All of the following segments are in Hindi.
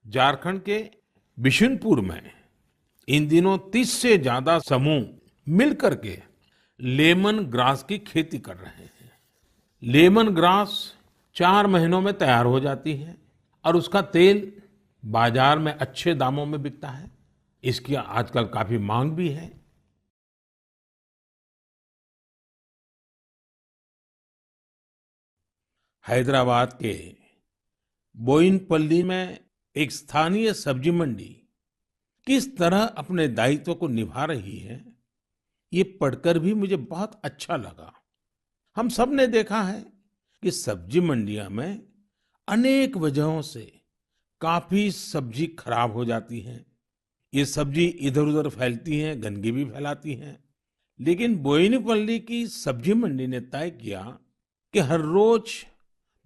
झारखंड के बिशुनपुर में इन दिनों 30 से ज्यादा समूह मिलकर के लेमन ग्रास की खेती कर रहे हैं। लेमन ग्रास 4 महीनों में तैयार हो जाती है और उसका तेल बाजार में अच्छे दामों में बिकता है। इसकी आजकल काफी मांग भी है। हैदराबाद के बोयिनपल्ली में एक स्थानीय सब्जी मंडी किस तरह अपने दायित्व को निभा रही है, ये पढ़कर भी मुझे बहुत अच्छा लगा। हम सब ने देखा है कि सब्जी मंडियां में अनेक वजहों से काफी सब्जी खराब हो जाती है। ये सब्जी इधर-उधर फैलती हैं, गंदगी भी फैलाती हैं। लेकिन बोयिनपल्ली की सब्जी मंडी ने तय किया कि हर रोज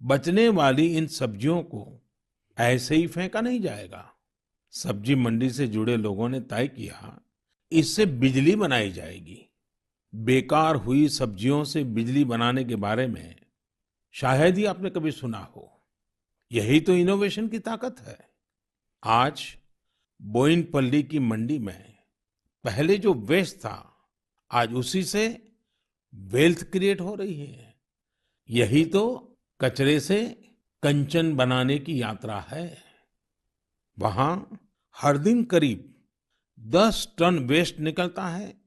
बचने वाली इन सब्जियों को ऐसे ही फेंका नहीं जाएगा। सब्जी मंडी से जुड़े लोगों ने तय किया, इससे बिजली बनाई जाएगी। बेकार हुई सब्जियों से बिजली बनाने के बारे में शायद ही आपने कभी सुना हो। यही तो इनोवेशन की ताकत है। आज बोयिनपल्ली की मंडी में पहले जो वेस्ट था, आज उसी से वेल्थ क्रिएट हो रही है। यही तो कचरे से कंचन बनाने की यात्रा है। वहां हर दिन करीब 10 टन वेस्ट निकलता है।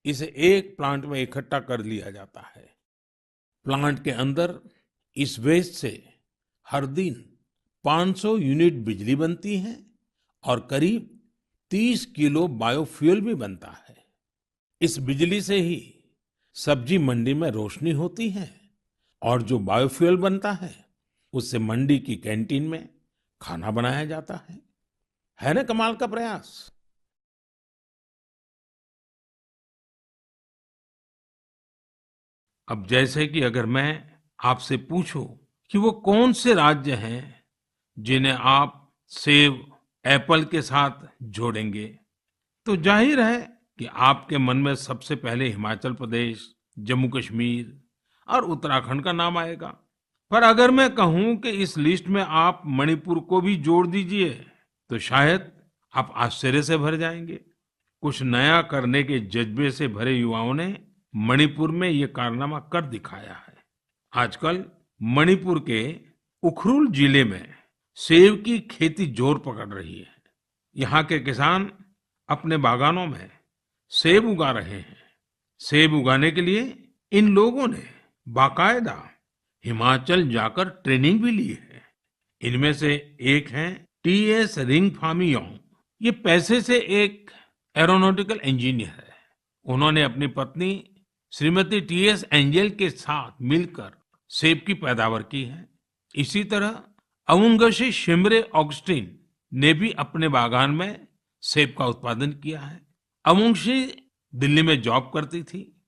इसे एक प्लांट में इकट्ठा कर लिया जाता है। प्लांट के अंदर इस वेस्ट से हर दिन 500 यूनिट बिजली बनती है और करीब 30 किलो बायोफ्यूल भी बनता है। इस बिजली से ही सब्जी मंडी में रोशनी होती है और जो बायोफ्यूल बनता है उससे मंडी की कैंटीन में खाना बनाया जाता है ना कमाल का प्रयास। अब जैसे कि अगर मैं आपसे पूछूं कि वो कौन से राज्य हैं जिन्हें आप सेब एप्पल के साथ जोड़ेंगे, तो जाहिर है कि आपके मन में सबसे पहले हिमाचल प्रदेश, जम्मू कश्मीर और उत्तराखंड का नाम आएगा। पर अगर मैं कहूं कि इस लिस्ट में आप मणिपुर को भी जोड़ दीजिए, तो शायद आप आश्चर्य से भर जाएंगे। कुछ नया करने के जज्बे से भरे युवाओं ने मणिपुर में ये कारनामा कर दिखाया है। आजकल मणिपुर के उखरुल जिले में सेब की खेती जोर पकड़ रही है। यहाँ के किसान अपने बागानों में सेब उगा रहे हैं। सेब उगाने के लिए इन लोगों ने बाकायदा हिमाचल जाकर ट्रेनिंग भी ली है। इनमें से एक हैं टीएस रिंगफामीयोंग। ये पैसे से एक एरोनॉटिकल इंजीनियर है। उन्होंने अपनी पत्नी श्रीमती टीएस एंजल के साथ मिलकर सेब की पैदावार की है। इसी तरह अवुंगशी शिमरे ऑगस्टिन ने भी अपने बागान में सेब का उत्पादन किया है। अवुंगशी दिल्ली में जॉब करती थी।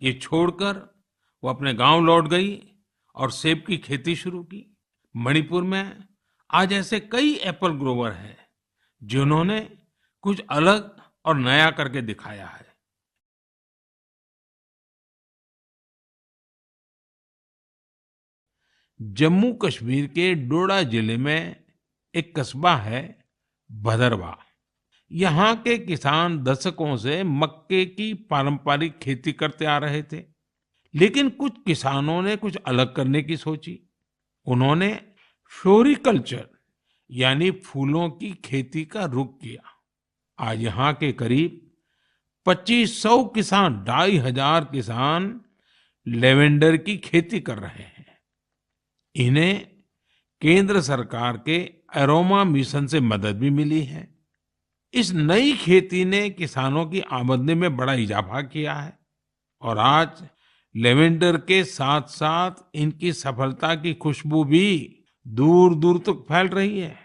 ये छोड़कर वो अपने गांव लौट गई और सेब की खेती शुरू की। मणिपुर में आज ऐसे कई एप्पल ग्रोवर हैं जिन्होंने कुछ अलग और नया करके दिखाया है। जम्मू कश्मीर के डोडा जिले में एक कस्बा है भदरवा। यहाँ के किसान दशकों से मक्के की पारंपरिक खेती करते आ रहे थे। लेकिन कुछ किसानों ने कुछ अलग करने की सोची। उन्होंने फ्लोरिकल्चर यानी फूलों की खेती का रुख किया। आज यहाँ के करीब 2500 किसान, 2500 किसान लेवेंडर की खेती कर रहे हैं। इन्हें केंद्र सरकार के एरोमा मिशन से मदद भी मिली है। इस नई खेती ने किसानों की आमदनी में बड़ा इजाफा किया है और आज लेवेंडर के साथ साथ इनकी सफलता की खुशबू भी दूर दूर तक फैल रही है।